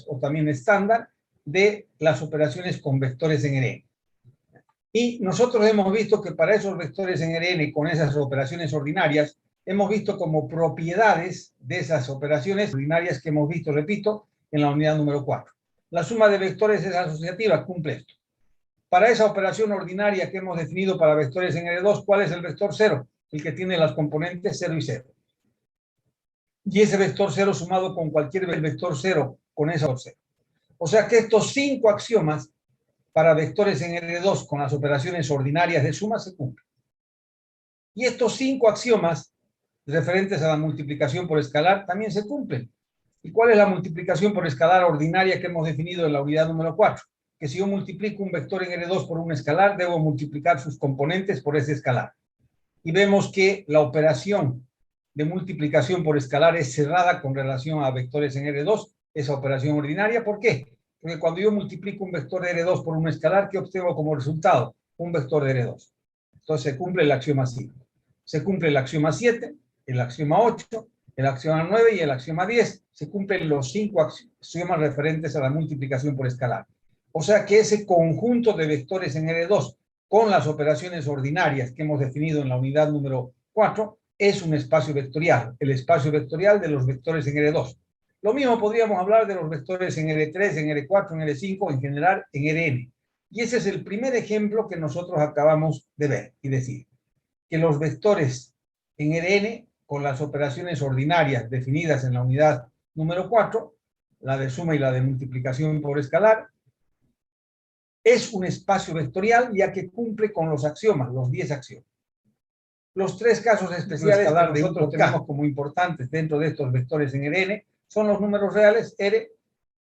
o también estándar de las operaciones con vectores en Rn. Y nosotros hemos visto que para esos vectores en Rn, con esas operaciones ordinarias, hemos visto como propiedades de esas operaciones ordinarias que hemos visto, repito, en la unidad número 4. La suma de vectores es asociativa, cumple esto. Para esa operación ordinaria que hemos definido para vectores en R2, ¿cuál es el vector 0? El que tiene las componentes 0 y 0. Y ese vector 0 sumado con cualquier vector 0, con esa vector 0. O sea que estos 5 axiomas para vectores en R2 con las operaciones ordinarias de suma se cumplen. Y estos 5 axiomas referentes a la multiplicación por escalar también se cumplen. ¿Y cuál es la multiplicación por escalar ordinaria que hemos definido en la unidad número 4? Que si yo multiplico un vector en R2 por un escalar, debo multiplicar sus componentes por ese escalar. Y vemos que la operación de multiplicación por escalar es cerrada con relación a vectores en R2, esa operación ordinaria. ¿Por qué? Porque cuando yo multiplico un vector de R2 por un escalar, ¿qué obtengo como resultado? Un vector de R2. Entonces se cumple el axioma 5. Se cumple el axioma 7, el axioma 8, el axioma 9 y el axioma 10. Se cumplen los 5 axiomas referentes a la multiplicación por escalar. O sea que ese conjunto de vectores en R2 con las operaciones ordinarias que hemos definido en la unidad número 4 es un espacio vectorial, el espacio vectorial de los vectores en R2. Lo mismo podríamos hablar de los vectores en R3, en R4, en R5, en general en Rn. Y ese es el primer ejemplo que nosotros acabamos de ver y decir que los vectores en Rn con las operaciones ordinarias definidas en la unidad número 4, la de suma y la de multiplicación por escalar, es un espacio vectorial ya que cumple con los axiomas, los 10 axiomas. Los 3 casos especiales que nosotros tenemos como importantes dentro de estos vectores en Rn son los números reales, R,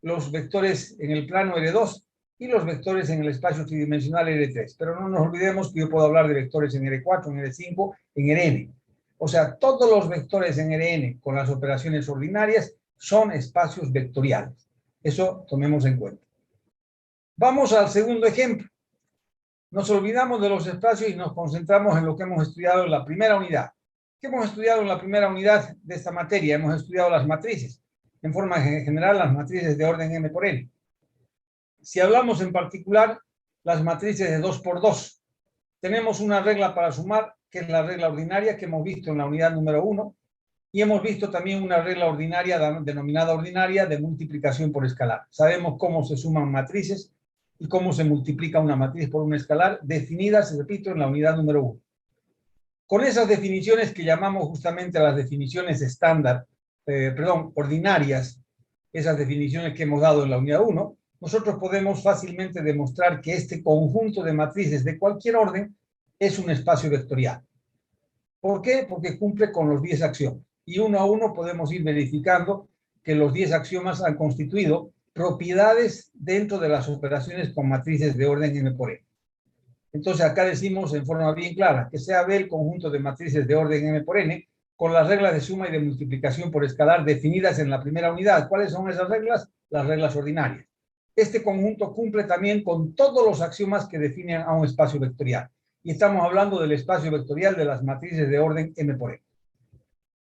los vectores en el plano R2 y los vectores en el espacio tridimensional R3. Pero no nos olvidemos que yo puedo hablar de vectores en R4, en R5, en Rn. O sea, todos los vectores en Rn con las operaciones ordinarias son espacios vectoriales. Eso tomemos en cuenta. Vamos al segundo ejemplo. Nos olvidamos de los espacios y nos concentramos en lo que hemos estudiado en la primera unidad. ¿Qué hemos estudiado en la primera unidad de esta materia? Hemos estudiado las matrices. En forma general, las matrices de orden m por n. Si hablamos en particular, las matrices de 2 por 2, tenemos una regla para sumar, que es la regla ordinaria que hemos visto en la unidad número 1, y hemos visto también una regla ordinaria denominada ordinaria de multiplicación por escalar. Sabemos cómo se suman matrices y cómo se multiplica una matriz por un escalar, definidas, repito, en la unidad número 1. Con esas definiciones que llamamos justamente las definiciones estándar, ordinarias, esas definiciones que hemos dado en la unidad 1, nosotros podemos fácilmente demostrar que este conjunto de matrices de cualquier orden es un espacio vectorial. ¿Por qué? Porque cumple con los 10 axiomas. Y uno a uno podemos ir verificando que los 10 axiomas han constituido propiedades dentro de las operaciones con matrices de orden m por n. Entonces acá decimos en forma bien clara que sea B el conjunto de matrices de orden m por n con las reglas de suma y de multiplicación por escalar definidas en la primera unidad. ¿Cuáles son esas reglas? Las reglas ordinarias. Este conjunto cumple también con todos los axiomas que definen a un espacio vectorial. Y estamos hablando del espacio vectorial de las matrices de orden m por n.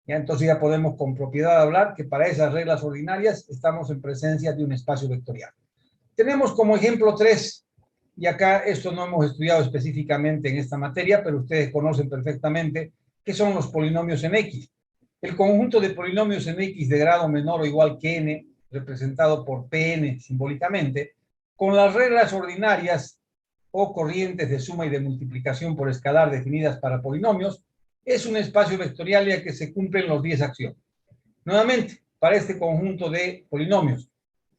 ¿Ya? Entonces ya podemos con propiedad hablar que para esas reglas ordinarias estamos en presencia de un espacio vectorial. Tenemos como ejemplo 3, y acá esto no hemos estudiado específicamente en esta materia, pero ustedes conocen perfectamente qué son los polinomios en X. El conjunto de polinomios en X de grado menor o igual que n, representado por Pn simbólicamente, con las reglas ordinarias o corrientes de suma y de multiplicación por escalar definidas para polinomios, es un espacio vectorial ya que se cumplen los 10 axiomas. Nuevamente, para este conjunto de polinomios,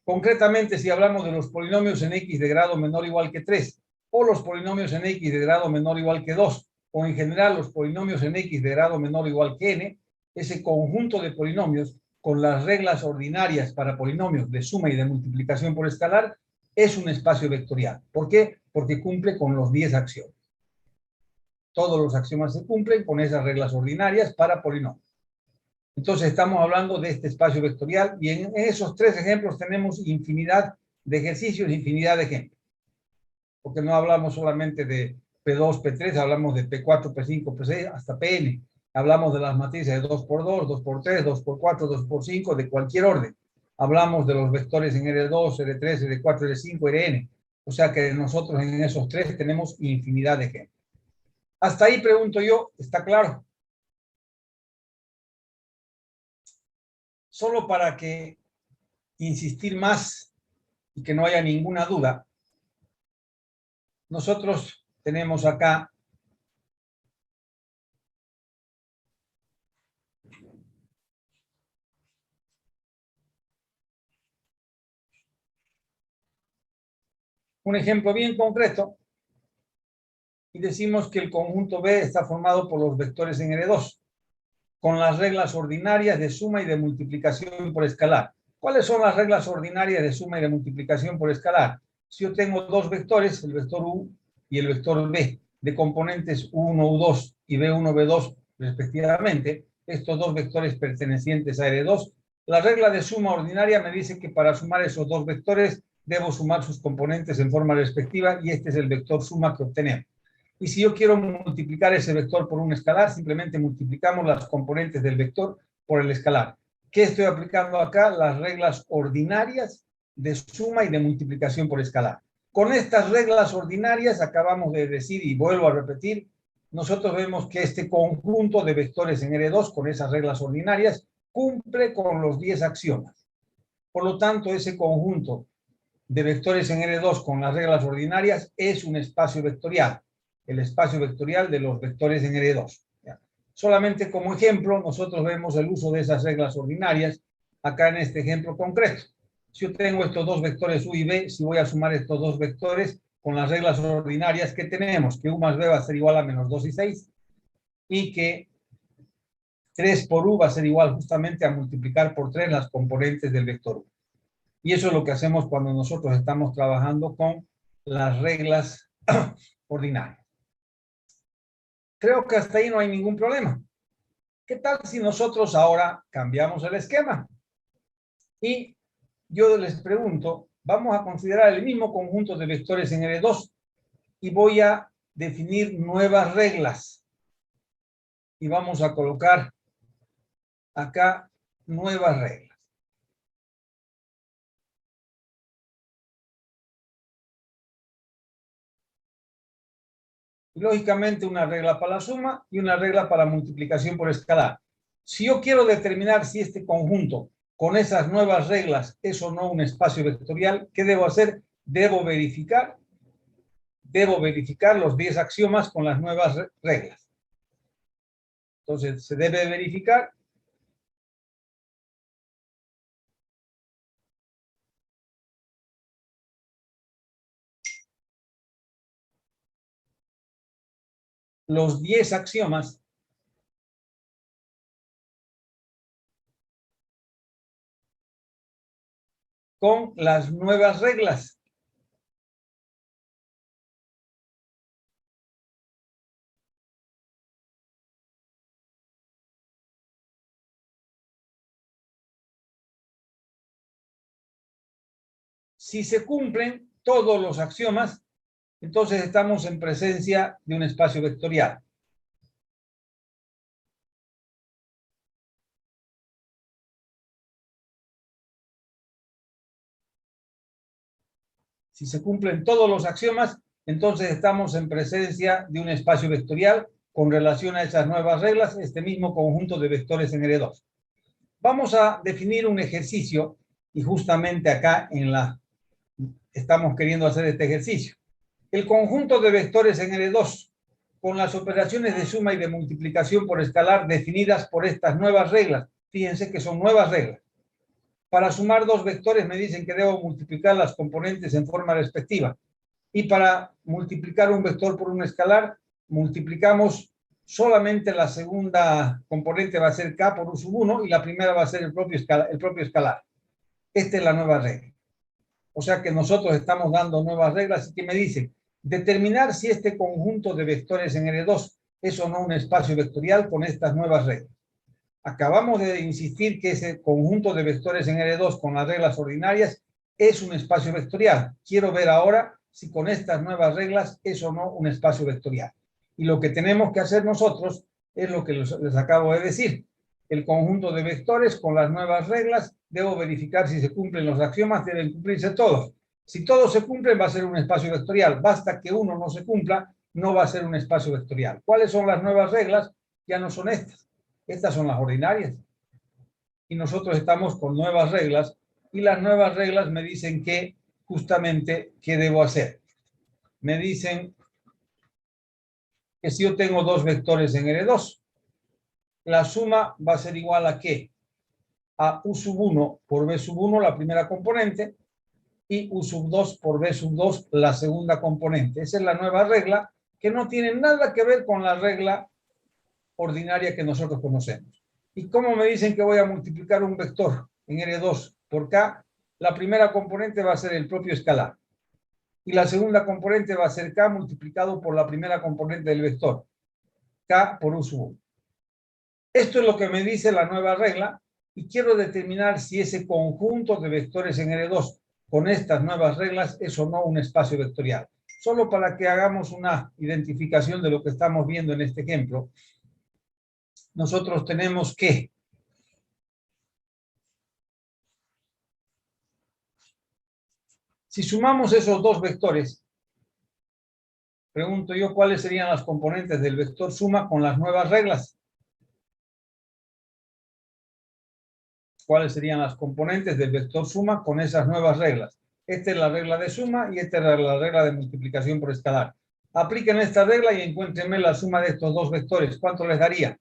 concretamente si hablamos de los polinomios en X de grado menor o igual que 3, o los polinomios en X de grado menor o igual que 2, o en general los polinomios en X de grado menor o igual que n, ese conjunto de polinomios con las reglas ordinarias para polinomios de suma y de multiplicación por escalar es un espacio vectorial. ¿Por qué? Porque cumple con los 10 axiomas. Todos los axiomas se cumplen con esas reglas ordinarias para polinomios. Entonces estamos hablando de este espacio vectorial y en esos 3 ejemplos tenemos infinidad de ejercicios, infinidad de ejemplos. Porque no hablamos solamente de P2, P3, hablamos de P4, P5, P6, hasta Pn. Hablamos de las matrices de 2 por 2, 2 por 3, 2 por 4, 2 por 5, de cualquier orden. hablamos de los vectores en R2, R3, R4, R5, Rn. O sea que nosotros en esos tres tenemos infinidad de ejemplos. Hasta ahí pregunto yo, ¿está claro? Solo para que insistir más y que no haya ninguna duda, nosotros tenemos acá un ejemplo bien concreto y decimos que el conjunto B está formado por los vectores en R2 con las reglas ordinarias de suma y de multiplicación por escalar. ¿Cuáles son las reglas ordinarias de suma y de multiplicación por escalar? Si yo tengo dos vectores, el vector U y el vector B, de componentes U1, U2 y B1, B2 respectivamente, estos dos vectores pertenecientes a R2, la regla de suma ordinaria me dice que para sumar esos dos vectores debo sumar sus componentes en forma respectiva y este es el vector suma que obtenemos. Y si yo quiero multiplicar ese vector por un escalar, simplemente multiplicamos las componentes del vector por el escalar. ¿Qué estoy aplicando acá? Las reglas ordinarias de suma y de multiplicación por escalar. Con estas reglas ordinarias, acabamos de decir, y vuelvo a repetir, nosotros vemos que este conjunto de vectores en R2 con esas reglas ordinarias cumple con los 10 axiomas. Por lo tanto, ese conjunto de vectores en R2 con las reglas ordinarias es un espacio vectorial, el espacio vectorial de los vectores en R2. Solamente como ejemplo, nosotros vemos el uso de esas reglas ordinarias acá en este ejemplo concreto. Si yo tengo estos dos vectores U y B, si voy a sumar estos dos vectores con las reglas ordinarias que tenemos, que U más B va a ser igual a menos 2 y 6, y que 3 por U va a ser igual justamente a multiplicar por 3 las componentes del vector U. Y eso es lo que hacemos cuando nosotros estamos trabajando con las reglas ordinarias. Creo que hasta ahí no hay ningún problema. ¿Qué tal si nosotros ahora cambiamos el esquema? Y yo les pregunto, vamos a considerar el mismo conjunto de vectores en R2 y voy a definir nuevas reglas. Y vamos a colocar acá nuevas reglas. Y lógicamente una regla para la suma y una regla para multiplicación por escalar. Si yo quiero determinar si este conjunto con esas nuevas reglas es o no un espacio vectorial, ¿qué debo hacer? Debo verificar los 10 axiomas con las nuevas reglas. Entonces, se debe verificar los 10 axiomas con las nuevas reglas. Si se cumplen todos los axiomas, entonces estamos en presencia de un espacio vectorial. Si se cumplen todos los axiomas, entonces estamos en presencia de un espacio vectorial con relación a esas nuevas reglas, este mismo conjunto de vectores en R2. Vamos a definir un ejercicio y justamente acá estamos queriendo hacer este ejercicio. El conjunto de vectores en R2 con las operaciones de suma y de multiplicación por escalar definidas por estas nuevas reglas. Fíjense que son nuevas reglas. Para sumar dos vectores me dicen que debo multiplicar las componentes en forma respectiva. Y para multiplicar un vector por un escalar, multiplicamos solamente la segunda componente va a ser k por u sub 1 y la primera va a ser el propio escalar. Esta es la nueva regla. O sea que nosotros estamos dando nuevas reglas y que me dicen determinar si este conjunto de vectores en R2 es o no un espacio vectorial con estas nuevas reglas. Acabamos de insistir que ese conjunto de vectores en R2 con las reglas ordinarias es un espacio vectorial. Quiero ver ahora si con estas nuevas reglas es o no un espacio vectorial. Y lo que tenemos que hacer nosotros es lo que les acabo de decir. El conjunto de vectores con las nuevas reglas debo verificar si se cumplen los axiomas, deben cumplirse todos. Si todos se cumplen, va a ser un espacio vectorial. Basta que uno no se cumpla, no va a ser un espacio vectorial. ¿Cuáles son las nuevas reglas? Ya no son estas. Estas son las ordinarias. Y nosotros estamos con nuevas reglas, y las nuevas reglas me dicen que, justamente, ¿qué debo hacer? Me dicen que si yo tengo dos vectores en R2, la suma va a ser igual a ¿qué? A U sub 1 por B sub 1, la primera componente, y U sub 2 por B sub 2, la segunda componente. Esa es la nueva regla, que no tiene nada que ver con la regla ordinaria que nosotros conocemos. ¿Y cómo me dicen que voy a multiplicar un vector en R2 por K? La primera componente va a ser el propio escalar. Y la segunda componente va a ser K multiplicado por la primera componente del vector. K por U sub 1. Esto es lo que me dice la nueva regla, y quiero determinar si ese conjunto de vectores en R2 con estas nuevas reglas es o no un espacio vectorial. Solo para que hagamos una identificación de lo que estamos viendo en este ejemplo, nosotros tenemos que si sumamos esos dos vectores, pregunto yo cuáles serían las componentes del vector suma con las nuevas reglas. ¿Cuáles serían las componentes del vector suma con esas nuevas reglas? Esta es la regla de suma y esta es la regla de multiplicación por escalar. Apliquen esta regla y encuéntrenme la suma de estos dos vectores. ¿Cuánto les daría?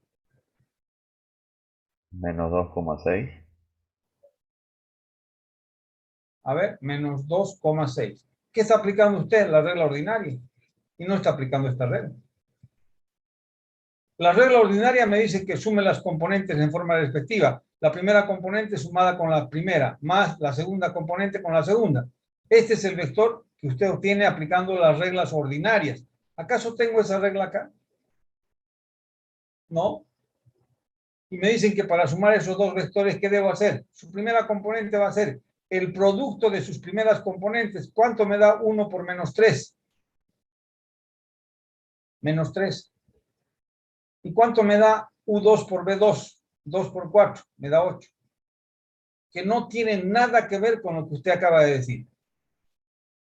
Menos 2,6. A ver, menos 2,6. ¿Qué está aplicando usted? La regla ordinaria. Y no está aplicando esta regla. La regla ordinaria me dice que sume las componentes en forma respectiva. La primera componente sumada con la primera, más la segunda componente con la segunda. Este es el vector que usted obtiene aplicando las reglas ordinarias. ¿Acaso tengo esa regla acá? No. Y me dicen que para sumar esos dos vectores, ¿qué debo hacer? Su primera componente va a ser el producto de sus primeras componentes. ¿Cuánto me da 1 por menos 3? Menos 3. ¿Y cuánto me da U2 por B2? 2 por 4, me da 8. Que no tiene nada que ver con lo que usted acaba de decir.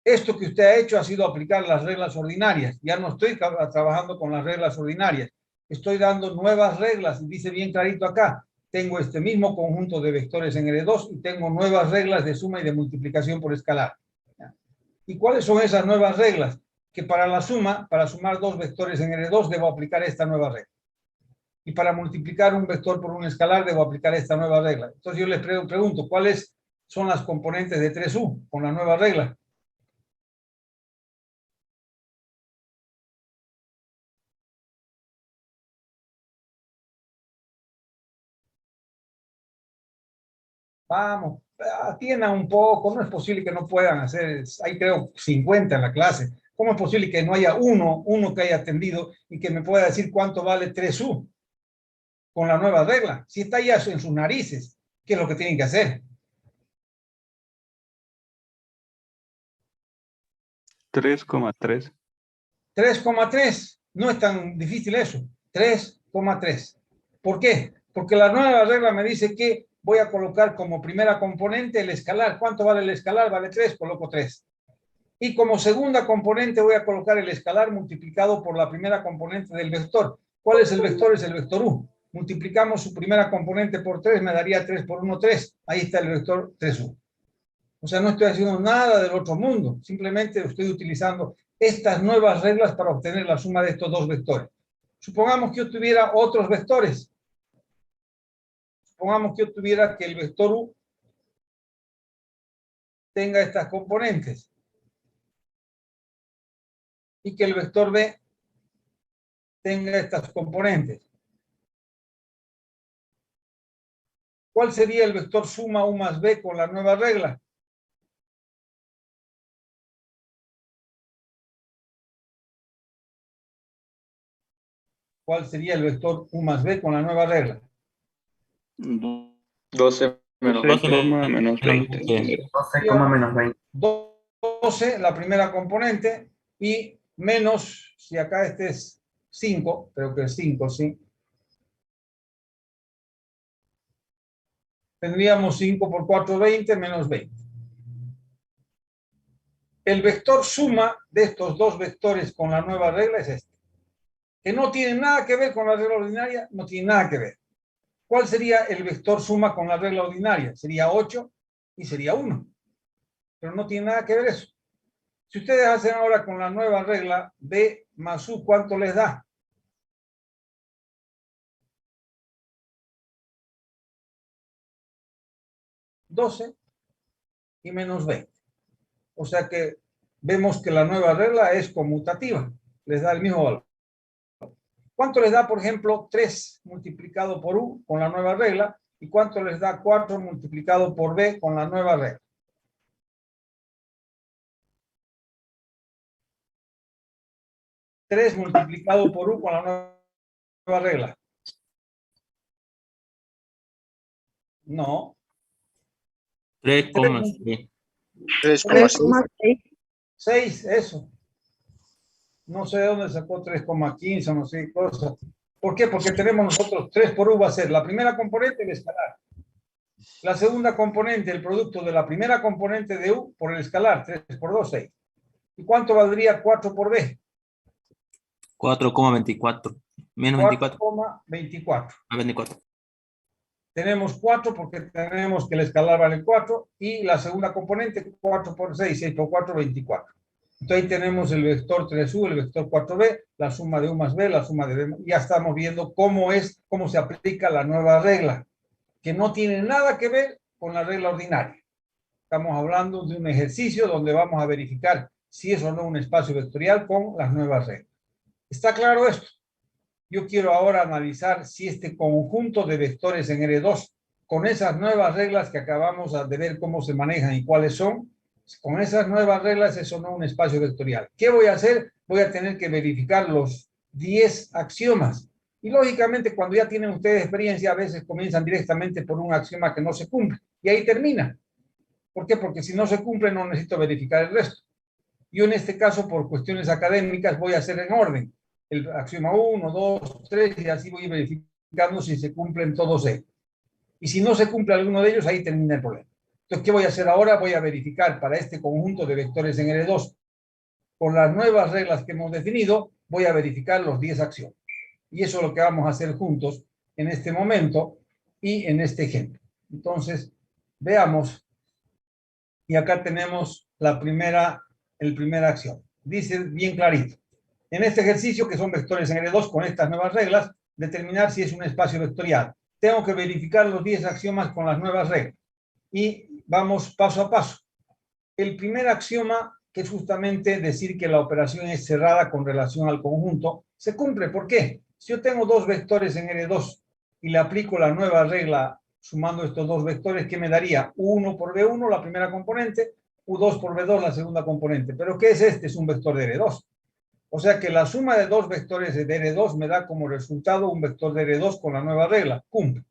Esto que usted ha hecho ha sido aplicar las reglas ordinarias. Ya no estoy trabajando con las reglas ordinarias. Estoy dando nuevas reglas y dice bien clarito acá. Tengo este mismo conjunto de vectores en R2 y tengo nuevas reglas de suma y de multiplicación por escalar. ¿Y cuáles son esas nuevas reglas? Que para la suma, para sumar dos vectores en R2, debo aplicar esta nueva regla. Y para multiplicar un vector por un escalar, debo aplicar esta nueva regla. Entonces yo les pregunto, ¿cuáles son las componentes de 3U con la nueva regla? Vamos, atiendan un poco, no es posible que no puedan hacer, hay creo 50 en la clase. ¿Cómo es posible que no haya uno que haya atendido y que me pueda decir cuánto vale 3U con la nueva regla? Si está ya en sus narices, ¿qué es lo que tienen que hacer? 3,3. 3,3. No es tan difícil eso. 3,3. ¿Por qué? Porque la nueva regla me dice que voy a colocar como primera componente el escalar. ¿Cuánto vale el escalar? Vale 3, coloco 3. Y como segunda componente voy a colocar el escalar multiplicado por la primera componente del vector. ¿Cuál es el vector? Es el vector U. Multiplicamos su primera componente por 3, me daría 3 por 1, 3. Ahí está el vector 3U. O sea, no estoy haciendo nada del otro mundo. Simplemente estoy utilizando estas nuevas reglas para obtener la suma de estos dos vectores. Supongamos que yo tuviera otros vectores. Supongamos que yo tuviera que el vector U tenga estas componentes y que el vector B tenga estas componentes. ¿Cuál sería el vector suma U más B con la nueva regla? ¿Cuál sería el vector U más B con la nueva regla? 12 menos 12, 20. menos 20. 12, menos 20. 12, la primera componente, y menos, si acá este es 5, creo que es 5, ¿sí? Tendríamos 5 por 4, 20, menos 20. El vector suma de estos dos vectores con la nueva regla es este. Que no tiene nada que ver con la regla ordinaria, no tiene nada que ver. ¿Cuál sería el vector suma con la regla ordinaria? Sería 8 y sería 1. Pero no tiene nada que ver eso. Si ustedes hacen ahora con la nueva regla, B más U, ¿cuánto les da? 12 y menos 20. O sea que vemos que la nueva regla es conmutativa. Les da el mismo valor. ¿Cuánto les da, por ejemplo, 3 multiplicado por U con la nueva regla? ¿Y cuánto les da 4 multiplicado por B con la nueva regla? ¿3 multiplicado por U con la nueva regla? No. 3,6. 3,6. 6, eso. No sé de dónde sacó 3,15, no sé qué cosa. ¿Por qué? Porque tenemos nosotros 3 por U va a ser la primera componente, el escalar. La segunda componente, el producto de la primera componente de U por el escalar, 3 por 2, 6. ¿Y cuánto valdría 4 por B? 4,24. Menos 24. 4,24. A 24. Tenemos 4 porque tenemos que el escalar vale 4 y la segunda componente 4 por 6, 6 por 4, 24. Entonces ahí tenemos el vector 3U, el vector 4B, la suma de U más B, la suma de B. Ya estamos viendo cómo se aplica la nueva regla, que no tiene nada que ver con la regla ordinaria. Estamos hablando de un ejercicio donde vamos a verificar si es o no un espacio vectorial con las nuevas reglas. ¿Está claro esto? Yo quiero ahora analizar si este conjunto de vectores en R2, con esas nuevas reglas que acabamos de ver cómo se manejan y cuáles son, con esas nuevas reglas es o no un espacio vectorial. ¿Qué voy a hacer? Voy a tener que verificar los 10 axiomas. Y lógicamente cuando ya tienen ustedes experiencia, a veces comienzan directamente por un axioma que no se cumple. Y ahí termina. ¿Por qué? Porque si no se cumple no necesito verificar el resto. Yo en este caso, por cuestiones académicas, voy a hacer en orden. El axioma 1, 2, 3, y así voy verificando si se cumplen todos ellos. Y si no se cumple alguno de ellos, ahí termina el problema. Entonces, ¿qué voy a hacer ahora? Voy a verificar para este conjunto de vectores en R2, con las nuevas reglas que hemos definido, voy a verificar los 10 axiomas. Y eso es lo que vamos a hacer juntos en este momento y en este ejemplo. Entonces, veamos. Y acá tenemos el primer axioma. Dice bien clarito. En este ejercicio, que son vectores en R2 con estas nuevas reglas, determinar si es un espacio vectorial. Tengo que verificar los 10 axiomas con las nuevas reglas. Y vamos paso a paso. El primer axioma, que es justamente decir que la operación es cerrada con relación al conjunto, se cumple. ¿Por qué? Si yo tengo dos vectores en R2 y le aplico la nueva regla sumando estos dos vectores, ¿qué me daría? U1 por B1, la primera componente, U2 por B2, la segunda componente. ¿Pero qué es este? Es un vector de R2. O sea que la suma de dos vectores de R2 me da como resultado un vector de R2 con la nueva regla. Cumple.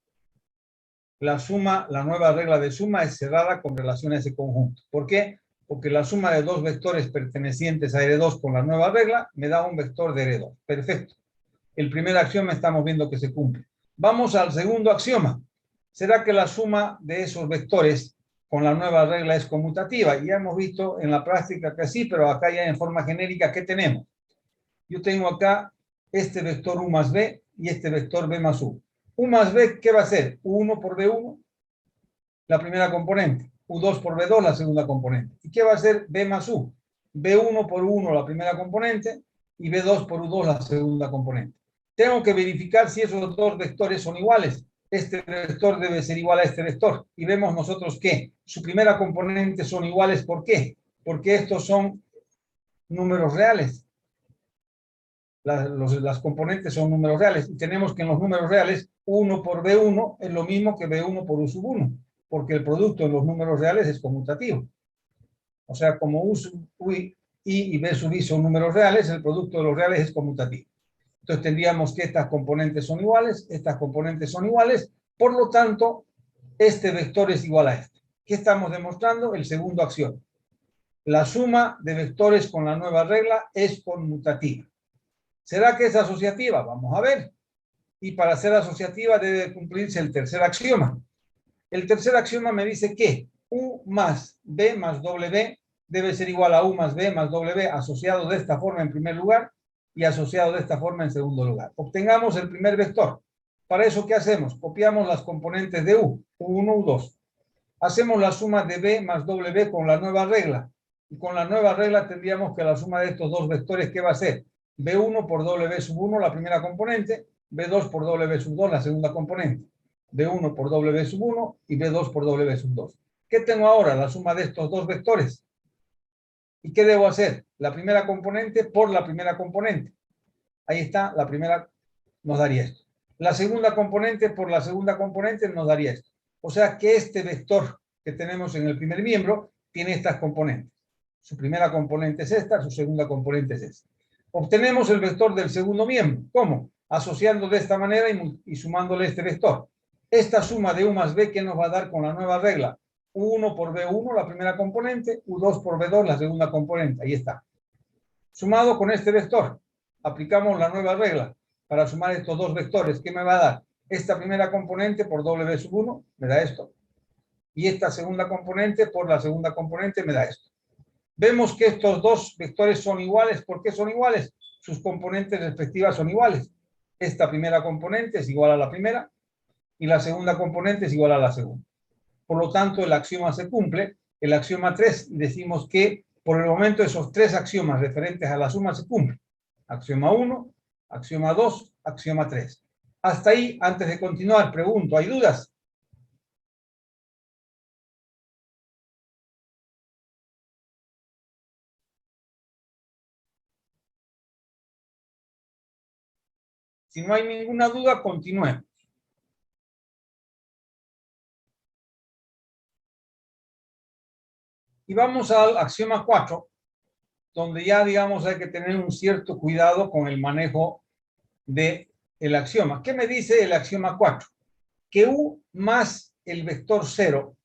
La nueva regla de suma es cerrada con relación a ese conjunto. ¿Por qué? Porque la suma de dos vectores pertenecientes a R2 con la nueva regla me da un vector de R2. Perfecto. El primer axioma estamos viendo que se cumple. Vamos al segundo axioma. ¿Será que la suma de esos vectores con la nueva regla es conmutativa? Y ya hemos visto en la práctica que sí, pero acá ya en forma genérica, ¿qué tenemos? Yo tengo acá este vector U más B y este vector B más U. U más B, ¿qué va a ser? U1 por B1, la primera componente. U2 por B2, la segunda componente. ¿Y qué va a ser B más U? B1 por U1, la primera componente, y B2 por U2, la segunda componente. Tengo que verificar si esos dos vectores son iguales. Este vector debe ser igual a este vector. Y vemos nosotros que su primera componente son iguales. ¿Por qué? Porque estos son números reales. Las componentes son números reales. Y tenemos que en los números reales, 1 por B1 es lo mismo que B1 por U sub 1. Porque el producto en los números reales es conmutativo. O sea, como U sub I y B sub I son números reales, el producto de los reales es conmutativo. Entonces tendríamos que estas componentes son iguales, estas componentes son iguales, por lo tanto, este vector es igual a este. ¿Qué estamos demostrando? El segundo axioma. La suma de vectores con la nueva regla es conmutativa. ¿Será que es asociativa? Vamos a ver. Y para ser asociativa debe cumplirse el tercer axioma. El tercer axioma me dice que U más B más W debe ser igual a U más B más W asociado de esta forma en primer lugar y asociado de esta forma en segundo lugar. Obtengamos el primer vector. Para eso, ¿qué hacemos? Copiamos las componentes de U, U1, U2. Hacemos la suma de B más W con la nueva regla. Y con la nueva regla tendríamos que la suma de estos dos vectores, ¿qué va a ser? B1 por W sub 1, la primera componente, B2 por W sub 2, la segunda componente. B1 por W sub 1 y B2 por W sub 2. ¿Qué tengo ahora? La suma de estos dos vectores. ¿Y qué debo hacer? La primera componente por la primera componente. Ahí está, la primera nos daría esto. La segunda componente por la segunda componente nos daría esto. O sea que este vector que tenemos en el primer miembro tiene estas componentes. Su primera componente es esta, su segunda componente es esta. Obtenemos el vector del segundo miembro. ¿Cómo? Asociando de esta manera y sumándole este vector. Esta suma de U más B, ¿qué nos va a dar con la nueva regla? U1 por B1, la primera componente, U2 por B2, la segunda componente. Ahí está. Sumado con este vector, aplicamos la nueva regla para sumar estos dos vectores. ¿Qué me va a dar? Esta primera componente por W sub 1 me da esto. Y esta segunda componente por la segunda componente me da esto. Vemos que estos dos vectores son iguales. ¿Por qué son iguales? Sus componentes respectivas son iguales. Esta primera componente es igual a la primera y la segunda componente es igual a la segunda. Por lo tanto, el axioma se cumple, el axioma 3, y decimos que por el momento esos tres axiomas referentes a la suma se cumplen. Axioma 1, axioma 2, axioma 3. Hasta ahí, antes de continuar, pregunto, ¿hay dudas? Si no hay ninguna duda, continuemos. Y vamos al axioma 4, donde ya, digamos, hay que tener un cierto cuidado con el manejo del axioma. ¿Qué me dice el axioma 4? Que U más el vector 0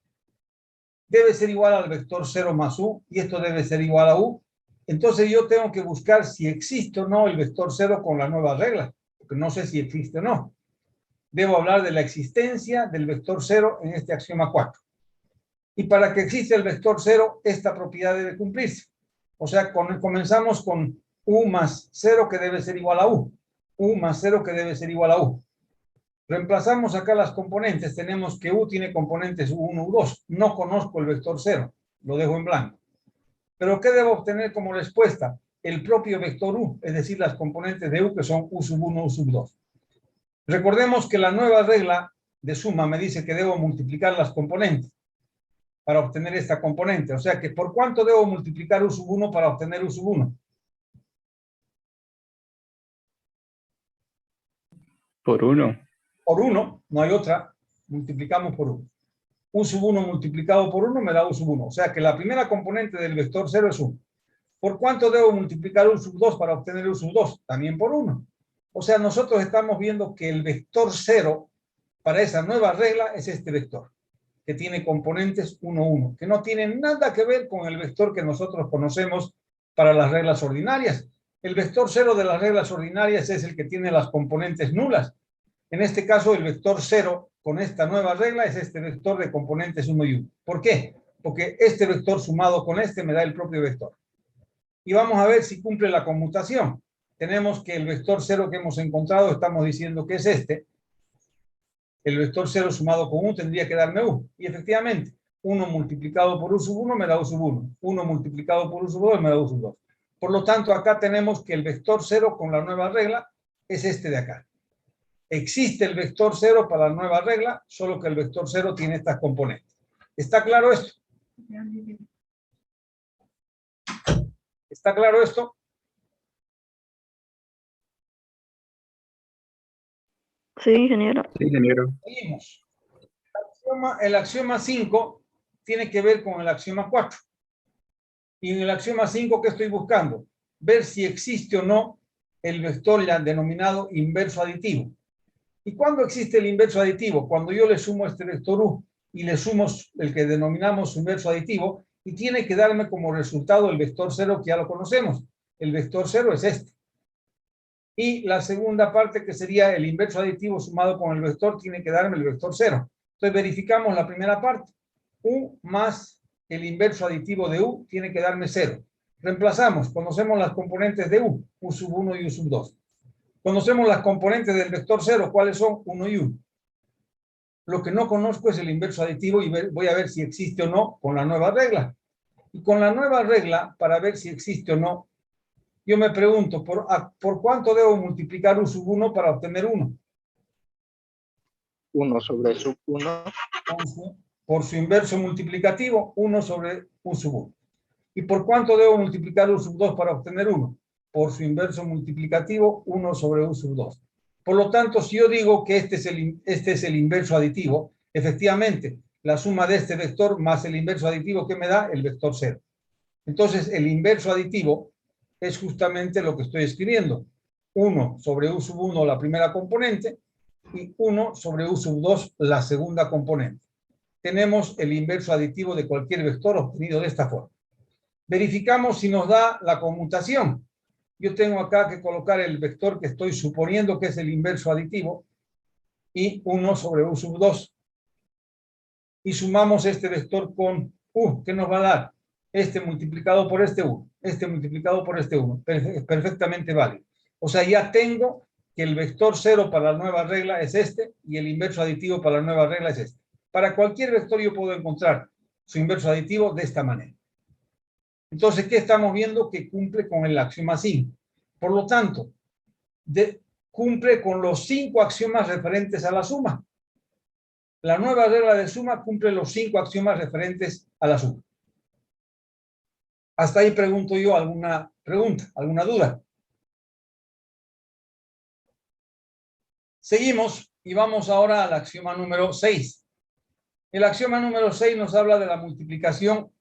debe ser igual al vector 0 más U, y esto debe ser igual a U. Entonces yo tengo que buscar si existe o no el vector 0 con la nueva regla, porque no sé si existe o no. Debo hablar de la existencia del vector 0 en este axioma 4. Y para que exista el vector 0, esta propiedad debe cumplirse. O sea, comenzamos con U más 0 que debe ser igual a U. U más 0 que debe ser igual a U. Reemplazamos acá las componentes. Tenemos que U tiene componentes U1, U2. No conozco el vector 0. Lo dejo en blanco. ¿Pero qué debo obtener como respuesta? El propio vector U, es decir, las componentes de U que son U sub 1, U sub 2. Recordemos que la nueva regla de suma me dice que debo multiplicar las componentes para obtener esta componente. O sea que, ¿por cuánto debo multiplicar U sub 1 para obtener U sub 1? Por 1. Por 1, no hay otra. Multiplicamos por 1. U sub 1 multiplicado por 1 me da U sub 1. O sea que la primera componente del vector 0 es 1. ¿Por cuánto debo multiplicar U sub 2 para obtener U sub 2? También por 1. O sea, nosotros estamos viendo que el vector 0 para esa nueva regla es este vector, que tiene componentes 1, 1, que no tienen nada que ver con el vector que nosotros conocemos para las reglas ordinarias. El vector 0 de las reglas ordinarias es el que tiene las componentes nulas. En este caso, el vector 0 con esta nueva regla es este vector de componentes 1 y 1. ¿Por qué? Porque este vector sumado con este me da el propio vector. Y vamos a ver si cumple la conmutación. Tenemos que el vector 0 que hemos encontrado, estamos diciendo que es este. El vector 0 sumado con U tendría que darme U. Y efectivamente, 1 multiplicado por U sub 1 me da U sub 1. 1 multiplicado por U sub 2 me da U sub 2. Por lo tanto, acá tenemos que el vector 0 con la nueva regla es este de acá. Existe el vector 0 para la nueva regla, solo que el vector 0 tiene estas componentes. ¿Está claro esto? ¿Está claro esto? Sí, ingeniero. Sí, ingeniero. Seguimos. El axioma 5 tiene que ver con el axioma 4. Y en el axioma 5, ¿qué estoy buscando? Ver si existe o no el vector ya denominado inverso aditivo. ¿Y cuándo existe el inverso aditivo? Cuando yo le sumo este vector U y le sumo el que denominamos inverso aditivo, y tiene que darme como resultado el vector 0, que ya lo conocemos. El vector 0 es este. Y la segunda parte, que sería el inverso aditivo sumado con el vector, tiene que darme el vector 0. Entonces verificamos la primera parte. U más el inverso aditivo de U tiene que darme 0. Reemplazamos, conocemos las componentes de U sub 1 y U sub 2. Conocemos las componentes del vector 0, ¿cuáles son? 1 y 1. Lo que no conozco es el inverso aditivo y voy a ver si existe o no con la nueva regla. Y con la nueva regla, para ver si existe o no, yo me pregunto, ¿por cuánto debo multiplicar U sub 1 para obtener 1? 1 sobre sub 1. Por su inverso multiplicativo, 1 sobre U sub 1. ¿Y por cuánto debo multiplicar U sub 2 para obtener 1? Por su inverso multiplicativo, 1 sobre U sub 2. Por lo tanto, si yo digo que este es el inverso aditivo, efectivamente, la suma de este vector más el inverso aditivo, ¿qué me da? El vector 0. Entonces, el inverso aditivo es justamente lo que estoy escribiendo. 1 sobre U sub 1, la primera componente, y 1 sobre U sub 2, la segunda componente. Tenemos el inverso aditivo de cualquier vector obtenido de esta forma. Verificamos si nos da la conmutación. Yo tengo acá que colocar el vector que estoy suponiendo que es el inverso aditivo y 1 sobre U sub 2. Y sumamos este vector con U, ¿qué nos va a dar? Este multiplicado por este 1, este multiplicado por este 1. Perfectamente válido. O sea, ya tengo que el vector 0 para la nueva regla es este y el inverso aditivo para la nueva regla es este. Para cualquier vector yo puedo encontrar su inverso aditivo de esta manera. Entonces, ¿qué estamos viendo? Que cumple con el axioma 5. Por lo tanto, cumple con los 5 axiomas referentes a la suma. La nueva regla de suma cumple los 5 axiomas referentes a la suma. Hasta ahí pregunto yo alguna pregunta, alguna duda. Seguimos y vamos ahora al axioma número 6. El axioma número 6 nos habla de la multiplicación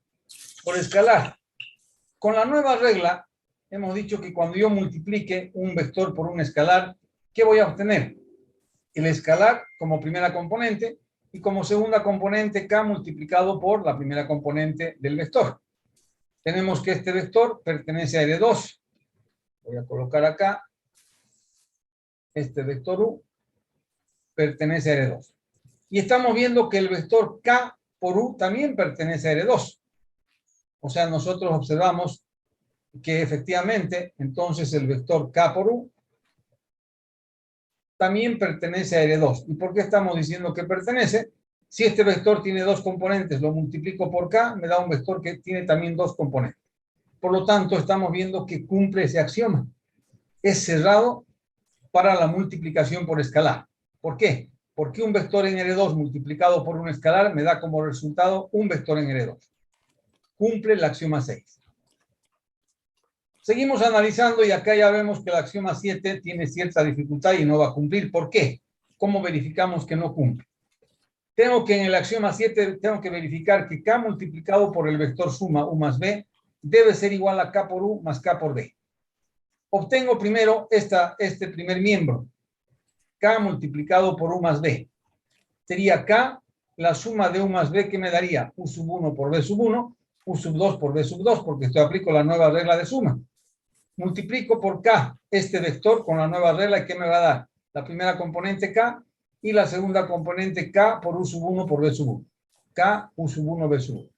por escalar. Con la nueva regla, hemos dicho que cuando yo multiplique un vector por un escalar, ¿qué voy a obtener? El escalar como primera componente y como segunda componente k multiplicado por la primera componente del vector. Tenemos que este vector pertenece a R2. Voy a colocar acá. Este vector U pertenece a R2. Y estamos viendo que el vector k por U también pertenece a R2. O sea, nosotros observamos que efectivamente, entonces el vector k por U también pertenece a R2. ¿Y por qué estamos diciendo que pertenece? Si este vector tiene dos componentes, lo multiplico por k, me da un vector que tiene también dos componentes. Por lo tanto, estamos viendo que cumple ese axioma. Es cerrado para la multiplicación por escalar. ¿Por qué? Porque un vector en R2 multiplicado por un escalar me da como resultado un vector en R2. Cumple el axioma 6. Seguimos analizando y acá ya vemos que el axioma 7 tiene cierta dificultad y no va a cumplir. ¿Por qué? ¿Cómo verificamos que no cumple? Tengo que en el axioma 7 tengo que verificar que k multiplicado por el vector suma U más B debe ser igual a k por U más k por B. Obtengo primero este primer miembro. K multiplicado por U más B. Sería K la suma de U más B que me daría U sub 1 por B sub 1, U sub 2 por B sub 2, porque esto aplico la nueva regla de suma. Multiplico por K este vector con la nueva regla, ¿qué me va a dar? La primera componente K y la segunda componente K por U sub 1 por B sub 1. K, U sub 1, B sub 1.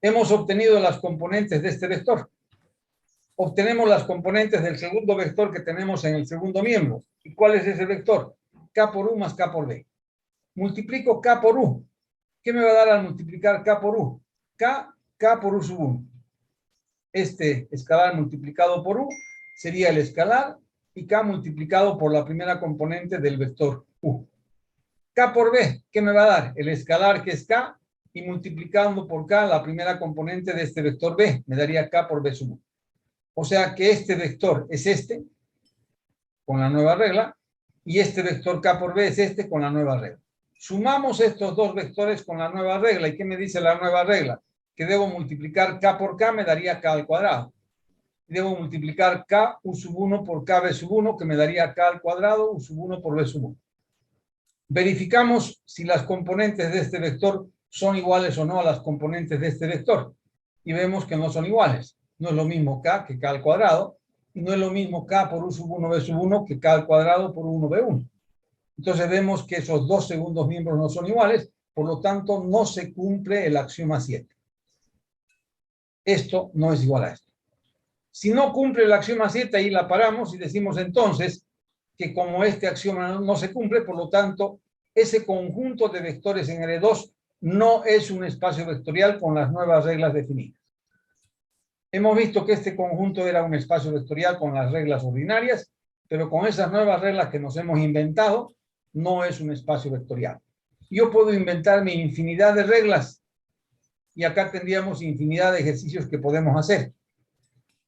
Hemos obtenido las componentes de este vector. Obtenemos las componentes del segundo vector que tenemos en el segundo miembro. ¿Y cuál es ese vector? K por U más K por B. Multiplico K por U. ¿Qué me va a dar al multiplicar K por U? K por U sub 1. Este escalar multiplicado por U sería el escalar y K multiplicado por la primera componente del vector U. K por B, ¿qué me va a dar? El escalar que es K y multiplicando por K la primera componente de este vector B. Me daría K por B sub 1. O sea que este vector es este, con la nueva regla, y este vector K por B es este con la nueva regla. Sumamos estos dos vectores con la nueva regla. ¿Y qué me dice la nueva regla? Que debo multiplicar K por K, me daría K al cuadrado. Debo multiplicar K U sub 1 por K B sub 1, que me daría K al cuadrado U sub 1 por B sub 1. Verificamos si las componentes de este vector son iguales o no a las componentes de este vector. Y vemos que no son iguales. No es lo mismo K que K al cuadrado, y no es lo mismo K por U sub 1 B sub 1 que K al cuadrado por 1 B1. Entonces vemos que esos dos segundos miembros no son iguales, por lo tanto no se cumple el axioma 7. Esto no es igual a esto. Si no cumple el axioma 7, ahí la paramos y decimos entonces que como este axioma no se cumple, por lo tanto, ese conjunto de vectores en R2 no es un espacio vectorial con las nuevas reglas definidas. Hemos visto que este conjunto era un espacio vectorial con las reglas ordinarias, pero con esas nuevas reglas que nos hemos inventado, no es un espacio vectorial. Yo puedo inventarme infinidad de reglas y acá tendríamos infinidad de ejercicios que podemos hacer.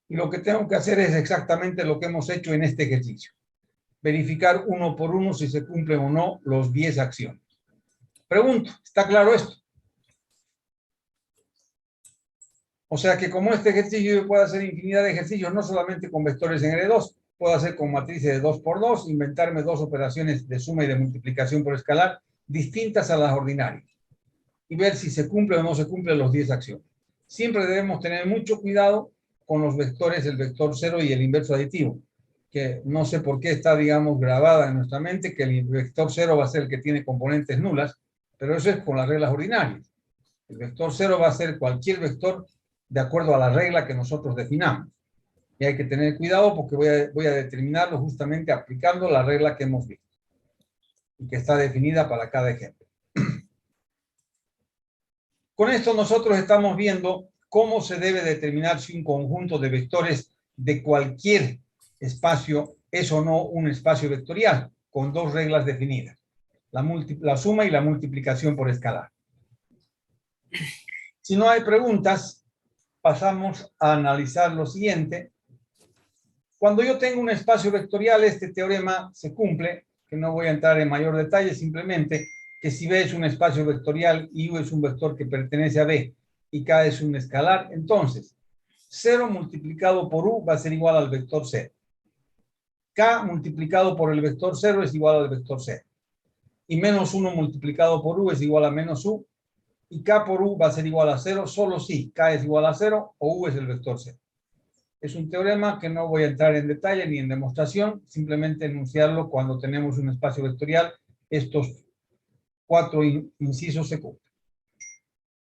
Y lo que tengo que hacer es exactamente lo que hemos hecho en este ejercicio. Verificar uno por uno si se cumplen o no los 10 acciones. Pregunto, ¿está claro esto? O sea que como este ejercicio yo puedo hacer infinidad de ejercicios, no solamente con vectores en R2, puedo hacer con matrices de 2 por 2, inventarme dos operaciones de suma y de multiplicación por escalar distintas a las ordinarias y ver si se cumple o no se cumplen los 10 acciones. Siempre debemos tener mucho cuidado con los vectores, el vector 0 y el inverso aditivo, que no sé por qué está, digamos, grabada en nuestra mente que el vector 0 va a ser el que tiene componentes nulas, pero eso es con las reglas ordinarias. El vector 0 va a ser cualquier vector de acuerdo a la regla que nosotros definamos. Y hay que tener cuidado porque voy a determinarlo justamente aplicando la regla que hemos visto y que está definida para cada ejemplo. Con esto nosotros estamos viendo cómo se debe determinar si un conjunto de vectores de cualquier espacio es o no un espacio vectorial, con dos reglas definidas, la suma y la multiplicación por escalar. Si no hay preguntas, pasamos a analizar lo siguiente. Cuando yo tengo un espacio vectorial, este teorema se cumple, que no voy a entrar en mayor detalle, simplemente que si B es un espacio vectorial y U es un vector que pertenece a B y K es un escalar, entonces 0 multiplicado por U va a ser igual al vector 0. K multiplicado por el vector 0 es igual al vector 0. Y menos 1 multiplicado por U es igual a menos U. Y K por U va a ser igual a 0 solo si K es igual a 0 o U es el vector 0. Es un teorema que no voy a entrar en detalle ni en demostración, simplemente enunciarlo cuando tenemos un espacio vectorial. Estos 4 incisos se cumplen.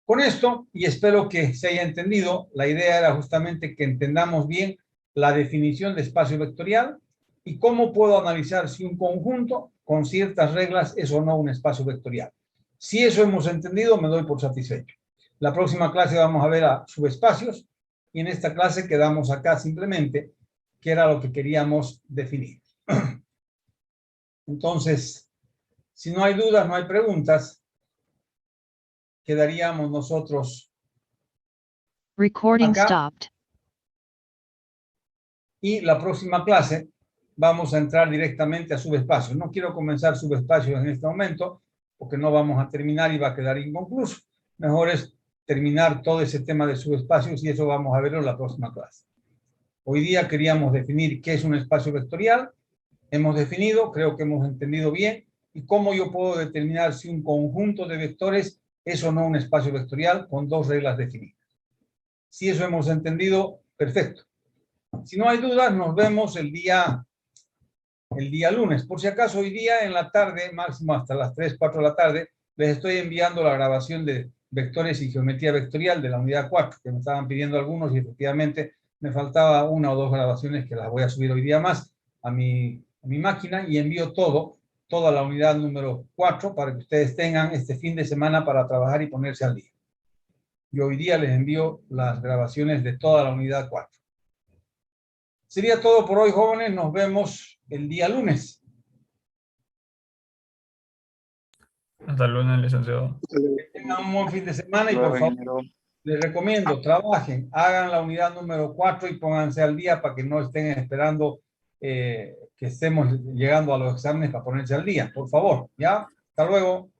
Con esto, y espero que se haya entendido, la idea era justamente que entendamos bien la definición de espacio vectorial y cómo puedo analizar si un conjunto con ciertas reglas es o no un espacio vectorial. Si eso hemos entendido, me doy por satisfecho. La próxima clase vamos a ver a subespacios y en esta clase quedamos acá simplemente, que era lo que queríamos definir. Entonces, si no hay dudas, no hay preguntas, quedaríamos nosotros Recording acá. stopped. Y la próxima clase vamos a entrar directamente a subespacios. No quiero comenzar subespacios en este momento porque no vamos a terminar y va a quedar inconcluso. Mejor es terminar todo ese tema de subespacios y eso vamos a verlo en la próxima clase. Hoy día queríamos definir qué es un espacio vectorial. Hemos definido, creo que hemos entendido bien, y cómo yo puedo determinar si un conjunto de vectores es o no un espacio vectorial con dos reglas definidas. Si eso hemos entendido, perfecto. Si no hay dudas, nos vemos el día lunes. Por si acaso, hoy día en la tarde, máximo hasta las 3, 4 de la tarde, les estoy enviando la grabación de vectores y geometría vectorial de la unidad 4, que me estaban pidiendo algunos y efectivamente me faltaba una o dos grabaciones que las voy a subir hoy día más a mi máquina y envío toda la unidad número 4 para que ustedes tengan este fin de semana para trabajar y ponerse al día. Yo hoy día les envío las grabaciones de toda la unidad 4. Sería todo por hoy, jóvenes. Nos vemos el día lunes. Hasta el lunes, licenciado. Que tengan un buen fin de semana y por favor, les recomiendo, trabajen, hagan la unidad número 4 y pónganse al día para que no estén esperando que estemos llegando a los exámenes para ponerse al día. Por favor, ¿ya? Hasta luego.